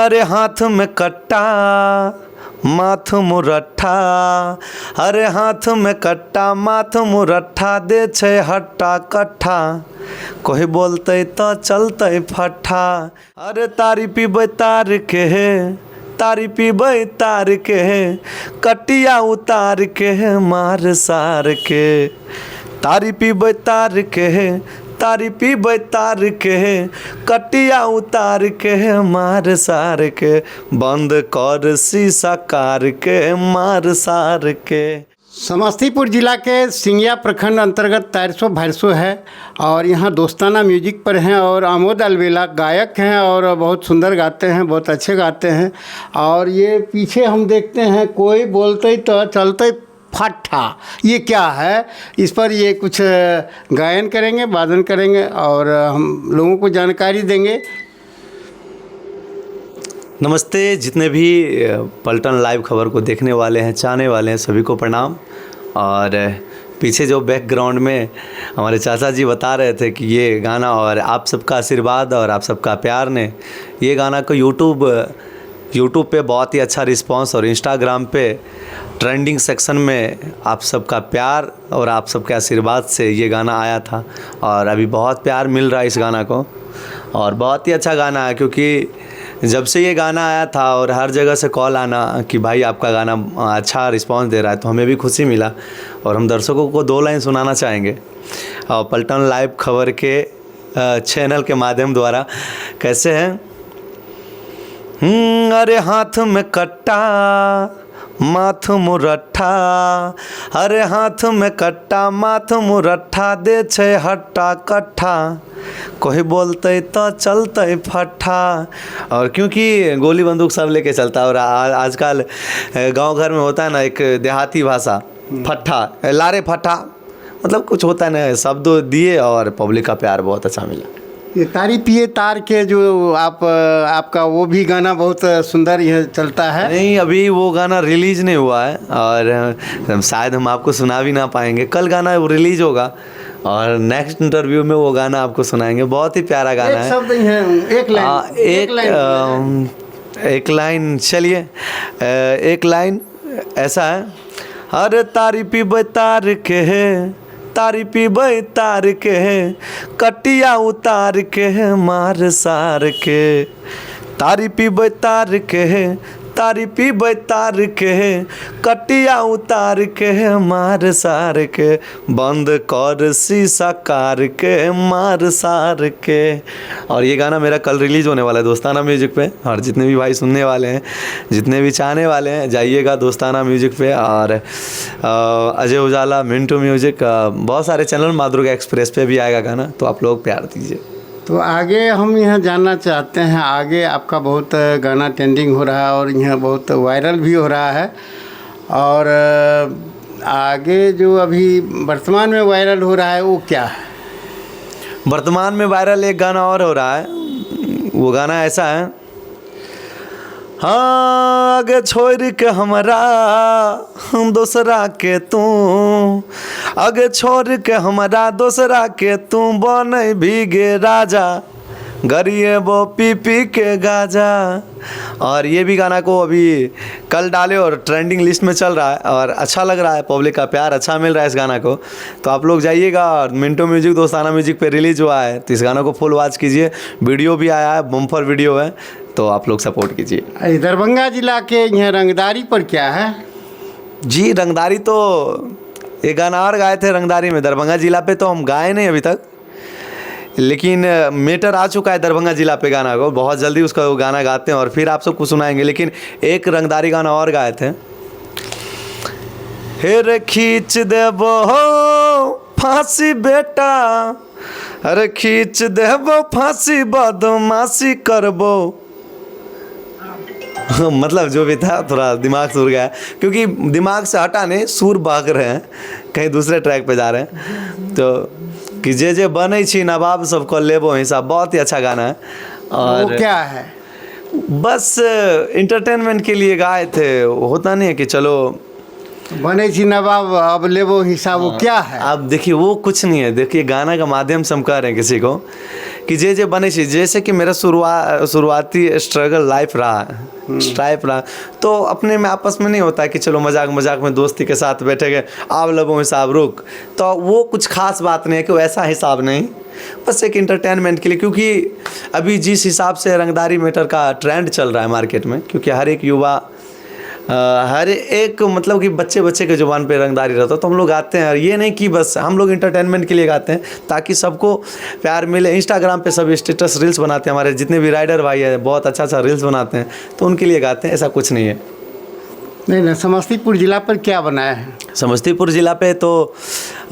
अरे हाथ में कट्टा माथ मुरट्ठा, अरे हाथ में कट्टा माथ मुरट्ठा दे छे हट्टा कट्ठा, कोई बोलते तो चलते फट्ठा। अरे तारी पीबे तार के तारी पीबे तार के कटिया उतार के मार सार के, तारी पीबे तार के तारी पीबे तार के कटिया उतार के मार सार के, बंद कर शीशा कार के मार सार के। समस्तीपुर जिला के सिंगिया प्रखंड अंतर्गत तारसो भैरसो है और यहाँ दोस्ताना म्यूजिक पर हैं और आमोद अलवेला गायक हैं और बहुत सुंदर गाते हैं, बहुत अच्छे गाते हैं। और ये पीछे हम देखते हैं कोई बोलते तो चलते फट्ठा, ये क्या है, इस पर ये कुछ गायन करेंगे, वादन करेंगे और हम लोगों को जानकारी देंगे। नमस्ते, जितने भी पलटन लाइव खबर को देखने वाले हैं, चाहने वाले हैं, सभी को प्रणाम। और पीछे जो बैकग्राउंड में हमारे चाचा जी बता रहे थे कि ये गाना और आप सबका आशीर्वाद और आप सबका प्यार ने ये गाना को यूट्यूब पे बहुत ही अच्छा रिस्पांस और इंस्टाग्राम पे ट्रेंडिंग सेक्शन में आप सबका प्यार और आप सबके आशीर्वाद से ये गाना आया था और अभी बहुत प्यार मिल रहा है इस गाना को। और बहुत ही अच्छा गाना है, क्योंकि जब से ये गाना आया था और हर जगह से कॉल आना कि भाई आपका गाना अच्छा रिस्पांस दे रहा है, तो हमें भी खुशी मिला और हम दर्शकों को 2 लाइन सुनाना चाहेंगे और पलटन लाइव खबर के चैनल के माध्यम द्वारा। कैसे हैं? अरे हाथ में कट्टा माथ मुरट्ठा, अरे हाथ में कट्टा माथ मुरट्ठा दे छे हट्टा कट्ठा, कोई बोलते तो चलते फट्ठा। और क्योंकि गोली बंदूक सब लेके चलता है और आजकल गांव घर में होता है ना एक देहाती भाषा, फट्ठा लारे फट्ठा, मतलब कुछ होता है ना, शब्द दिए और पब्लिक का प्यार बहुत अच्छा मिला। ये तारी पिए तार के जो आपका वो भी गाना बहुत सुंदर यह चलता है। नहीं, अभी वो गाना रिलीज नहीं हुआ है और शायद हम आपको सुना भी ना पाएंगे। कल गाना वो रिलीज होगा और नेक्स्ट इंटरव्यू में वो गाना आपको सुनाएंगे। बहुत ही प्यारा गाना है। शब्द ही है, एक लाइन चलिए, एक लाइन ऐसा है, अरे तारी पीबे तार के तारी पीबे तार के कटिया उतार के मार सार के, तारी पीबे तार के तारी पीबे तार के कटिया उतार के मार सार के, बंद कर शीशा कार के मार सार के। और ये गाना मेरा कल रिलीज़ होने वाला है दोस्ताना म्यूजिक पे, और जितने भी भाई सुनने वाले हैं, जितने भी चाहने वाले हैं, जाइएगा दोस्ताना म्यूजिक पे। और अजय उजाला, मिंटू म्यूजिक, बहुत सारे चैनल, माँ दुर्गा एक्सप्रेस पे भी आएगा गाना, तो आप लोग प्यार दीजिए। तो आगे हम यहाँ जानना चाहते हैं, आगे आपका बहुत गाना ट्रेंडिंग हो रहा है और यहाँ बहुत वायरल भी हो रहा है, और आगे जो अभी वर्तमान में वायरल हो रहा है वो क्या है? वर्तमान में वायरल एक गाना और हो रहा है, वो गाना ऐसा है, हाँ आगे छोड़ के हमारा दूसरा के तू, आगे छोड़ के हमारा दूसरा के तू बने भीगे राजा, गरिए वो पी पी के गाजा। और ये भी गाना को अभी कल डाले और ट्रेंडिंग लिस्ट में चल रहा है और अच्छा लग रहा है, पब्लिक का प्यार अच्छा मिल रहा है इस गाना को। तो आप लोग जाइएगा, और मिंटो म्यूजिक दोस्ताना म्यूजिक पे रिलीज हुआ है, तो इस गाना को फुल वॉच कीजिए। वीडियो भी आया है, बम्पर वीडियो है, तो आप लोग सपोर्ट कीजिए। दरभंगा जिला के यहाँ रंगदारी पर क्या है? जी रंगदारी तो एक गाना और गाए थे रंगदारी में, दरभंगा जिला पे तो हम गाए नहीं अभी तक, लेकिन मीटर आ चुका है दरभंगा जिला पे गाना को, बहुत जल्दी उसका गाना गाते हैं और फिर आप सबको सुनाएंगे। लेकिन एक रंगदारी गाना और गाए थे, हेरे खींच देबो फांसी बेटा, अरे खींच देबो फांसी बदमाशी करबो। मतलब जो भी था थोड़ा दिमाग सुर गया, क्योंकि दिमाग से हटा नहीं, सुर भाग रहे हैं, कहीं दूसरे ट्रैक पे जा रहे हैं। तो कि जे बने छी नवाब सबको लेबो हिसाब, बहुत ही अच्छा गाना है। और वो क्या है? बस इंटरटेनमेंट के लिए गाए थे, होता नहीं है कि चलो बने छी नवाब अब लेबो हिसाब, वो क्या है? आप देखिए वो कुछ नहीं है। देखिए गाना का माध्यम से हम कह रहे हैं किसी को कि जे बने छी, जैसे कि मेरा शुरुआती स्ट्रगल लाइफ रहा तो अपने में आपस में नहीं होता है कि चलो मजाक में दोस्ती के साथ बैठे गए, आव लबो हिसाब रुक, तो वो कुछ खास बात नहीं है कि वैसा हिसाब नहीं, बस एक इंटरटेनमेंट के लिए। क्योंकि अभी जिस हिसाब से रंगदारी मैटर का ट्रेंड चल रहा है मार्केट में, क्योंकि हर एक युवा हर एक मतलब कि बच्चे के ज़ुबान पे रंगदारी रहता है, तो हम लोग गाते हैं। ये नहीं कि बस हम लोग इंटरटेनमेंट के लिए गाते हैं ताकि सबको प्यार मिले। इंस्टाग्राम पे सब स्टेटस रील्स बनाते हैं, हमारे जितने भी राइडर भाई है बहुत अच्छा रील्स बनाते हैं, तो उनके लिए गाते हैं, ऐसा कुछ नहीं है। नहीं, समस्तीपुर ज़िला पर क्या बनाया है? समस्तीपुर ज़िला पे तो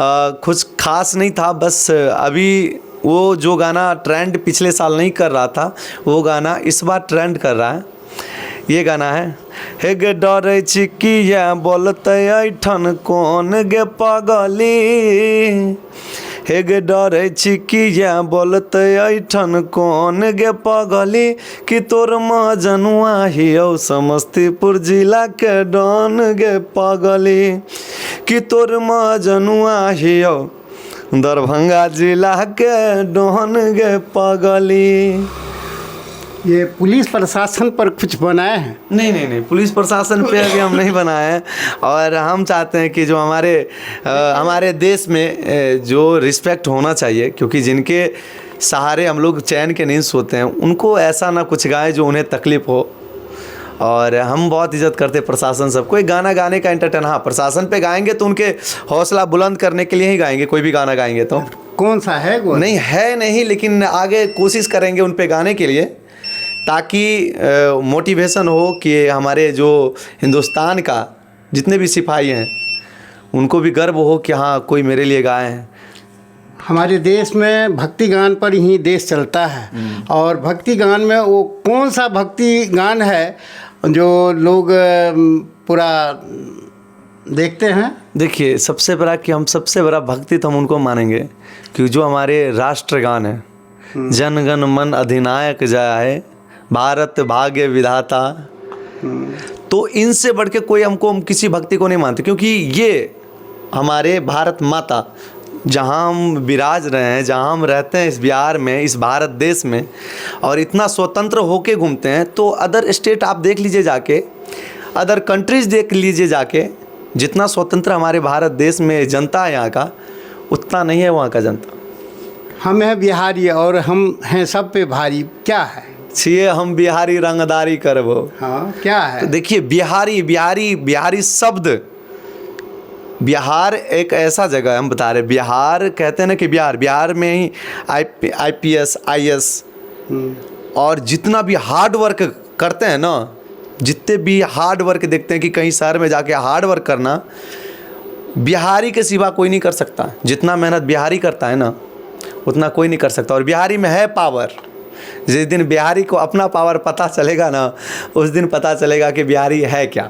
कुछ खास नहीं था, बस अभी वो जो गाना ट्रेंड पिछले साल नहीं कर रहा था वो गाना इस बार ट्रेंड कर रहा है। ये गाना है, हे गे डरे चिकिया बोलते ऐठन कौन गे पगली, हे गे डरे चिकिया बोलते ऐठन कौन गे पगली, कि तोर मजनुआ हियो समस्तीपुर जिला के डॉन गे पगली, कि तोर मजनुआ हियो दरभंगा जिला के डॉन गे पगली। ये पुलिस प्रशासन पर कुछ बनाए हैं? नहीं, पुलिस प्रशासन पे अभी हम नहीं बनाए हैं। और हम चाहते हैं कि जो हमारे देश में जो रिस्पेक्ट होना चाहिए, क्योंकि जिनके सहारे हम लोग चैन के नींद सोते हैं, उनको ऐसा ना कुछ गाए जो उन्हें तकलीफ़ हो। और हम बहुत इज्जत करते हैं प्रशासन सबको। एक गाना गाने का इंटरटेन, हाँ प्रशासन पे गाएंगे तो उनके हौसला बुलंद करने के लिए ही गाएंगे, कोई भी गाना गाएंगे तो। कौन सा है वो? नहीं, लेकिन आगे कोशिश करेंगे उन पे गाने के लिए, ताकि मोटिवेशन हो कि हमारे जो हिंदुस्तान का जितने भी सिपाही हैं उनको भी गर्व हो कि हाँ कोई मेरे लिए गाए हैं। हमारे देश में भक्ति गान पर ही देश चलता है, और भक्ति गान में वो कौन सा भक्ति गान है जो लोग पूरा देखते हैं? देखिए, सबसे बड़ा भक्ति तो हम उनको मानेंगे कि जो हमारे राष्ट्रगान है, जन गण मन अधिनायक जय भारत भाग्य विधाता, तो इनसे बढ़ के हम किसी भक्ति को नहीं मानते। क्योंकि ये हमारे भारत माता जहाँ हम विराज रहे हैं, जहाँ हम रहते हैं, इस बिहार में, इस भारत देश में, और इतना स्वतंत्र होके घूमते हैं, तो अदर स्टेट आप देख लीजिए जाके, अदर कंट्रीज़ देख लीजिए जाके, जितना स्वतंत्र हमारे भारत देश में जनता है यहाँ का, उतना नहीं है वहाँ का जनता। हम हैं बिहारी और हम हैं सब पे भारी, क्या है? छिए हम बिहारी रंगदारी करबो। हाँ, क्या है? तो देखिए, बिहारी शब्द, बिहार एक ऐसा जगह है, हम बता रहे, बिहार कहते हैं ना कि बिहार में ही IPS IS और जितना भी हार्ड वर्क करते हैं ना, जितने भी हार्ड वर्क देखते हैं कि कहीं शहर में जाके हार्ड वर्क करना, बिहारी के सिवा कोई नहीं कर सकता। जितना मेहनत बिहारी करता है ना, उतना कोई नहीं कर सकता। और बिहारी में है पावर। जिस दिन बिहारी को अपना पावर पता चलेगा ना, उस दिन पता चलेगा कि बिहारी है क्या।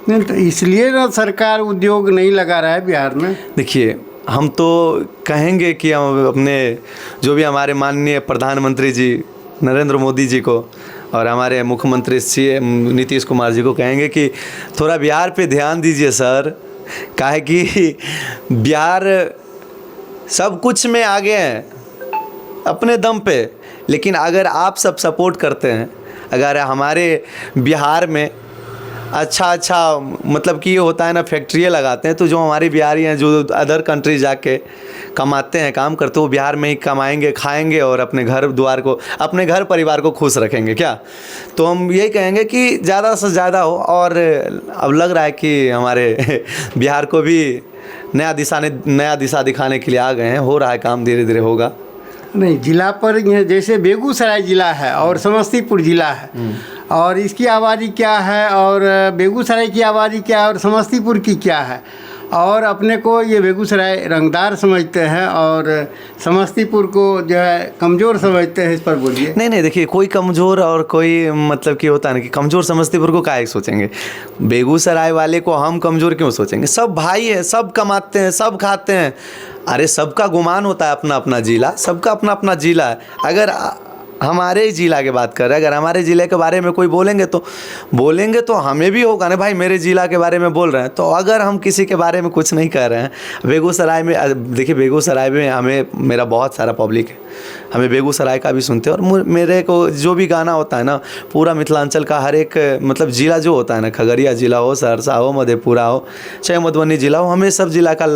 नहीं, तो इसलिए ना सरकार उद्योग नहीं लगा रहा है बिहार में। देखिए, हम तो कहेंगे कि हम अपने जो भी हमारे माननीय प्रधानमंत्री जी नरेंद्र मोदी जी को और हमारे मुख्यमंत्री CM नीतीश कुमार जी को कहेंगे कि थोड़ा बिहार पे ध्यान दीजिए सर, काहे कि बिहार सब कुछ में आगे हैं अपने दम पे, लेकिन अगर आप सब सपोर्ट करते हैं, अगर हमारे बिहार में अच्छा मतलब कि ये होता है ना, फैक्ट्रियाँ लगाते हैं, तो जो हमारे बिहारी हैं जो अदर कंट्री जाके कमाते हैं, काम करते हैं, वो बिहार में ही कमाएंगे, खाएंगे और अपने घर परिवार को खुश रखेंगे क्या। तो हम यही कहेंगे कि ज़्यादा से ज़्यादा हो। और अब लग रहा है कि हमारे बिहार को भी नया दिशा दिखाने के लिए आ गए हैं, हो रहा है काम, धीरे धीरे होगा। नहीं, जिला पर जैसे बेगूसराय ज़िला है और समस्तीपुर ज़िला है, और इसकी आबादी क्या है, और बेगूसराय की आबादी क्या है, और समस्तीपुर की क्या है, और अपने को ये बेगूसराय रंगदार समझते हैं और समस्तीपुर को जो है कमज़ोर समझते हैं, इस पर बोलिए। नहीं, देखिए, कोई कमज़ोर और कोई मतलब कि होता है ना कि कमज़ोर समस्तीपुर को काहे सोचेंगे, बेगूसराय वाले को हम कमज़ोर क्यों सोचेंगे। सब भाई है, सब कमाते हैं, सब खाते हैं। अरे सबका गुमान होता है अपना अपना ज़िला, सबका अपना अपना ज़िला है। अगर हमारे ज़िला की बात करें, अगर हमारे ज़िले के बारे में कोई बोलेंगे तो हमें भी होगा ना भाई, मेरे ज़िला के बारे में बोल रहे हैं। तो अगर हम किसी के बारे में कुछ नहीं कह रहे हैं, बेगूसराय में देखिए, बेगूसराय में मेरा बहुत सारा पब्लिक है, हमें बेगूसराय का भी सुनते हैं। और मेरे को जो भी गाना होता है ना, पूरा मिथिलांचल का हर एक मतलब ज़िला जो होता है ना, खगड़िया ज़िला हो, सहरसा हो, मधेपुरा हो, चाहे मधुबनी ज़िला हो, हमें सब ज़िला का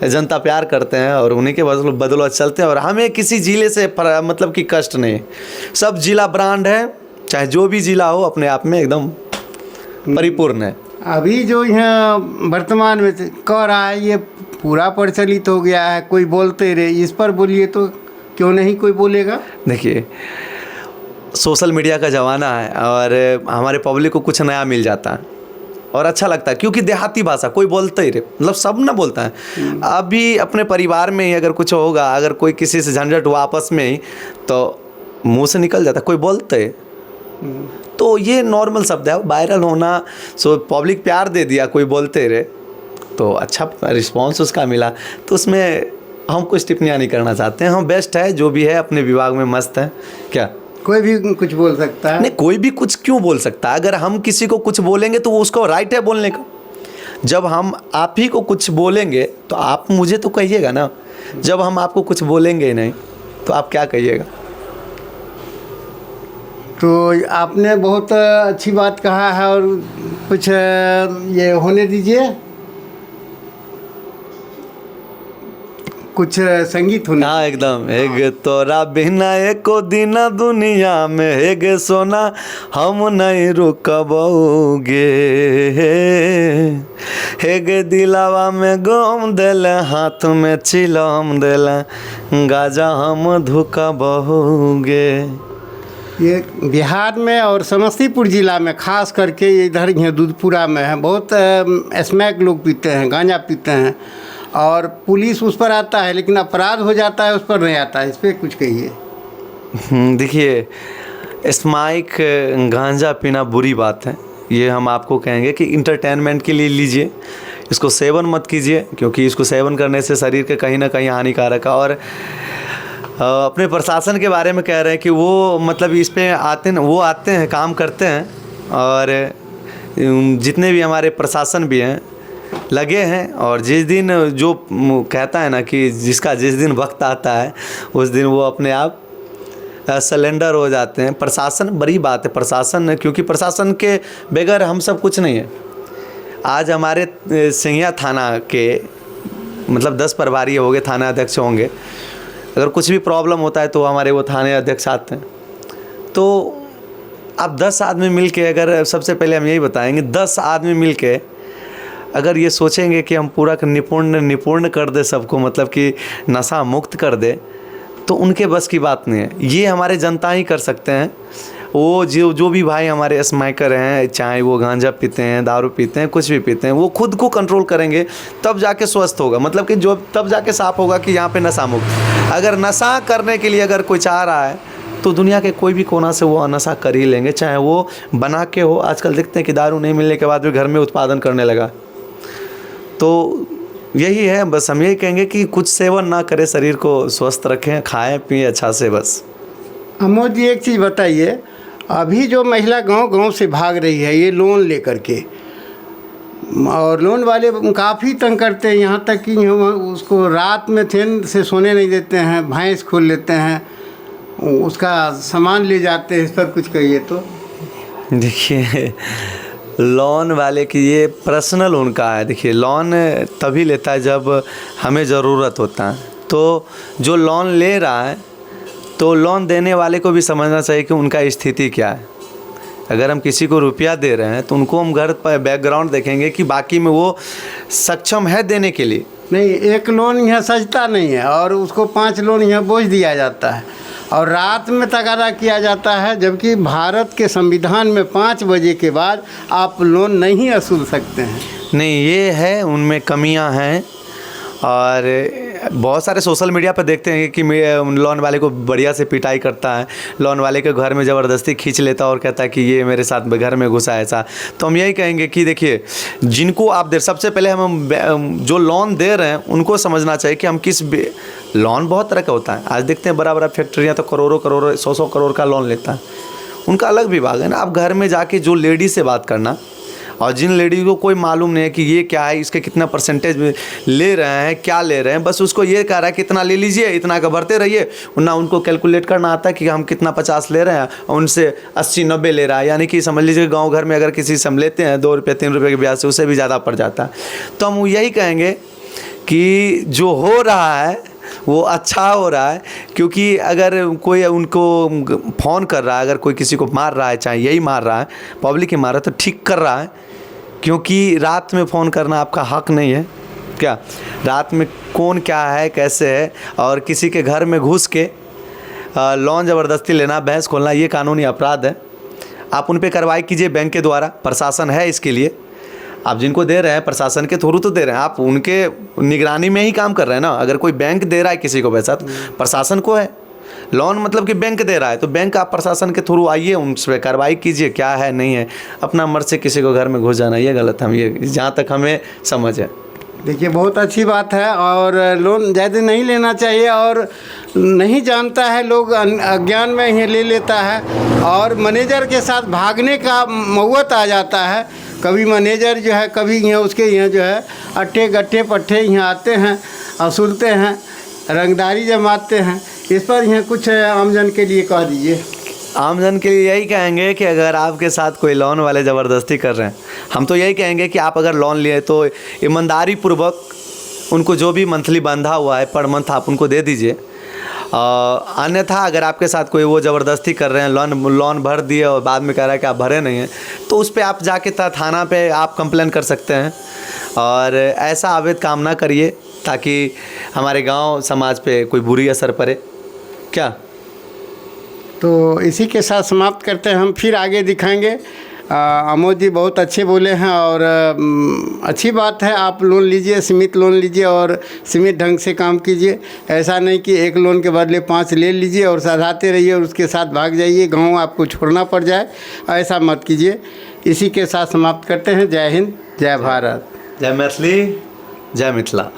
जनता प्यार करते हैं और उन्हीं के बदौलत चलते हैं। और हमें किसी ज़िले से मतलब कि कष्ट नहीं, सब ज़िला ब्रांड है, चाहे जो भी ज़िला हो अपने आप में एकदम परिपूर्ण है। अभी जो यहाँ वर्तमान में कह रहा है ये पूरा प्रचलित हो गया है, कोई बोलते रहे, इस पर बोलिए तो क्यों नहीं कोई बोलेगा। देखिए, सोशल मीडिया का ज़माना है और हमारे पब्लिक को कुछ नया मिल जाता है और अच्छा लगता है, क्योंकि देहाती भाषा कोई बोलता ही रहे, मतलब सब ना बोलता है। अभी अपने परिवार में ही अगर कुछ होगा, अगर कोई किसी से झंझट हुआ आपस में ही, तो मुंह से निकल जाता है, कोई बोलते है। तो ये नॉर्मल शब्द है, वायरल होना, सो पब्लिक प्यार दे दिया, कोई बोलते रहे तो अच्छा रिस्पांस उसका मिला, तो उसमें हम कुछ टिप्पणियाँ नहीं करना चाहते हैं। हम बेस्ट है, जो भी है अपने विभाग में मस्त है। क्या कोई भी कुछ बोल सकता है? नहीं, कोई भी कुछ क्यों बोल सकता है। अगर हम किसी को कुछ बोलेंगे तो वो उसको राइट है बोलने का। जब हम आप ही को कुछ बोलेंगे तो आप मुझे तो कहिएगा ना, जब हम आपको कुछ बोलेंगे ही नहीं तो आप क्या कहिएगा। तो आपने बहुत अच्छी बात कहा है, और कुछ ये होने दीजिए, कुछ संगीत होना। हाँ एकदम। एक तोरा बिना एको दिन दुनिया में हेगे सोना, हम नहीं रुकबोगे, हेगे दिलावा में गम देले, हाथ में चिलम देले, गाजा हम धुकबोगे। ये बिहार में और समस्तीपुर ज़िला में खास करके इधर यहाँ दूधपुरा में है, बहुत स्मैक लोग पीते हैं, गांजा पीते हैं, और पुलिस उस पर आता है लेकिन अपराध हो जाता है उस पर नहीं आता है। इस पर कुछ कहिए। देखिए, स्मैक गांजा पीना बुरी बात है, ये हम आपको कहेंगे कि इंटरटेनमेंट के लिए लीजिए, इसको सेवन मत कीजिए, क्योंकि इसको सेवन करने से शरीर के कहीं ना कहीं हानिकारक है। और अपने प्रशासन के बारे में कह रहे हैं कि वो मतलब इस पे आते हैं, वो आते हैं, काम करते हैं, और जितने भी हमारे प्रशासन भी हैं लगे हैं, और जिस दिन जो कहता है ना कि जिसका जिस दिन वक्त आता है उस दिन वो अपने आप सलेंडर हो जाते हैं। प्रशासन बड़ी बात है, प्रशासन, क्योंकि प्रशासन के बगैर हम सब कुछ नहीं है। आज हमारे सिंघिया थाना के मतलब 10 प्रभारी हो गए, थाना अध्यक्ष होंगे, अगर कुछ भी प्रॉब्लम होता है तो हमारे वो थाने अध्यक्ष आते हैं। तो आप 10 आदमी मिल के, अगर सबसे पहले हम यही बताएंगे, 10 आदमी मिल के अगर ये सोचेंगे कि हम पूरा निपुण कर दे सबको, मतलब कि नशा मुक्त कर दे, तो उनके बस की बात नहीं है। ये हमारे जनता ही कर सकते हैं। वो जो भी भाई हमारे स्मैकर हैं, चाहे वो गांजा पीते हैं, दारू पीते हैं, कुछ भी पीते हैं, वो खुद को कंट्रोल करेंगे तब जाके स्वस्थ होगा, मतलब कि जो तब जाके साफ होगा कि यहाँ पे नशा मुक्त। अगर नशा करने के लिए अगर कोई चाह रहा है तो दुनिया के कोई भी कोना से वो नशा कर ही लेंगे, चाहे वो बना के हो। आजकल देखते हैं कि दारू नहीं मिलने के बाद भी घर में उत्पादन करने लगा। तो यही है, बस हम यही कहेंगे कि कुछ सेवन ना करें, शरीर को स्वस्थ रखें, खाएं पिए अच्छा से बस। अमोद जी, एक चीज़ बताइए, अभी जो महिला गांव-गांव से भाग रही है ये लोन लेकर के, और लोन वाले काफ़ी तंग करते हैं, यहाँ तक कि उसको रात में चैन से सोने नहीं देते हैं, भैंस खोल लेते हैं, उसका सामान ले जाते हैं। इस पर कुछ कहिए तो। देखिए, लोन वाले की ये पर्सनल उनका है। देखिए, लोन तभी लेता है जब हमें ज़रूरत होता है। तो जो लोन ले रहा है तो लोन देने वाले को भी समझना चाहिए कि उनका स्थिति क्या है। अगर हम किसी को रुपया दे रहे हैं तो उनको हम घर पर बैकग्राउंड देखेंगे कि बाकी में वो सक्षम है देने के लिए। नहीं, एक लोन यहाँ सजता नहीं है और उसको 5 लोन यहाँ बोझ दिया जाता है और रात में तगादा किया जाता है, जबकि भारत के संविधान में 5 बजे के बाद आप लोन नहीं वसूल सकते हैं। नहीं, ये है, उनमें कमियां हैं। और बहुत सारे सोशल मीडिया पर देखते हैं कि लोन वाले को बढ़िया से पिटाई करता है, लोन वाले के घर में ज़बरदस्ती खींच लेता है और कहता है कि ये मेरे साथ घर में घुसा है ऐसा। तो हम यही कहेंगे कि देखिए, जिनको आप दे, सबसे पहले हम जो लोन दे रहे हैं उनको समझना चाहिए कि हम किस लोन बहुत तरह का होता है। आज देखते हैं बड़ा बड़ा फैक्ट्रियाँ तो करोड़ों 100 करोड़ का लोन लेता है, उनका अलग विभाग है ना। आप घर में जाके जो लेडी से बात करना और जिन लेडीज़ को कोई मालूम नहीं है कि ये क्या है, इसके कितना परसेंटेज में ले रहे हैं, क्या ले रहे हैं, बस उसको ये कह रहा है कि इतना ले लीजिए, इतना का भरते रहिए, ना उनको कैलकुलेट करना आता है कि हम कितना 50 ले रहे हैं और उनसे 80-90 ले रहा है। यानी कि समझ लीजिए गाँव घर में अगर किसी से हम लेते हैं 2 रुपये 3 रुपये के ब्याज से, उससे भी ज़्यादा पड़ जाता है। तो हम यही कहेंगे कि जो हो रहा है वो अच्छा हो रहा है, क्योंकि अगर कोई उनको फ़ोन कर रहा है, अगर कोई किसी को मार रहा है, चाहे यही मार रहा है, पब्लिक ही मार रहा है, तो ठीक कर रहा है, क्योंकि रात में फ़ोन करना आपका हक नहीं है। क्या रात में कौन क्या है, कैसे है, और किसी के घर में घुस के लोन ज़बरदस्ती लेना, बहस खोलना, ये कानूनी अपराध है। आप उन पे कार्रवाई कीजिए बैंक के द्वारा, प्रशासन है इसके लिए। आप जिनको दे रहे हैं प्रशासन के थ्रू तो दे रहे हैं, आप उनके निगरानी में ही काम कर रहे हैं ना। अगर कोई बैंक दे रहा है किसी को पैसा तो प्रशासन को है लोन, मतलब कि बैंक दे रहा है तो बैंक आप प्रशासन के थ्रू आइए, उन पर कार्रवाई कीजिए, क्या है नहीं है। अपना मर्ज से किसी को घर में घुस जाना ये गलत है, हम ये जहाँ तक हमें समझ है। देखिए बहुत अच्छी बात है, और लोन ज़्यादा नहीं लेना चाहिए, और नहीं जानता है लोग अज्ञान में ही ले लेता है, और मैनेजर के साथ भागने का मौत आ जाता है। कभी मैनेजर जो है, कभी यहाँ उसके यहाँ जो है अट्ठे गट्ठे पट्ठे यहाँ आते हैं, असुलते हैं, रंगदारी जमाते हैं। इस पर यहाँ कुछ आमजन के लिए कह दीजिए। आमजन के लिए यही कहेंगे कि अगर आपके साथ कोई लोन वाले ज़बरदस्ती कर रहे हैं, हम तो यही कहेंगे कि आप अगर लोन लिए तो ईमानदारी पूर्वक उनको जो भी मंथली बंधा हुआ है पर मंथ आप उनको दे दीजिए। अन्यथा अगर आपके साथ कोई वो ज़बरदस्ती कर रहे हैं, लोन भर दिए और बाद में कह रहा है कि आप भरे नहीं हैं, तो उस पर आप जाके थाना पे आप कंप्लेन कर सकते हैं। और ऐसा अवैध काम ना करिए ताकि हमारे गांव समाज पे कोई बुरी असर पड़े। क्या तो इसी के साथ समाप्त करते हैं, हम फिर आगे दिखाएंगे। अमोद जी बहुत अच्छे बोले हैं, और अच्छी बात है, आप लोन लीजिए, सीमित लोन लीजिए और सीमित ढंग से काम कीजिए। ऐसा नहीं कि एक लोन के बदले 5 ले लीजिए और सधाते रहिए और उसके साथ भाग जाइए, गाँव आपको छोड़ना पड़ जाए, ऐसा मत कीजिए। इसी के साथ समाप्त करते हैं। जय हिंद, जय भारत, जय मैथिली, जय मिथिला।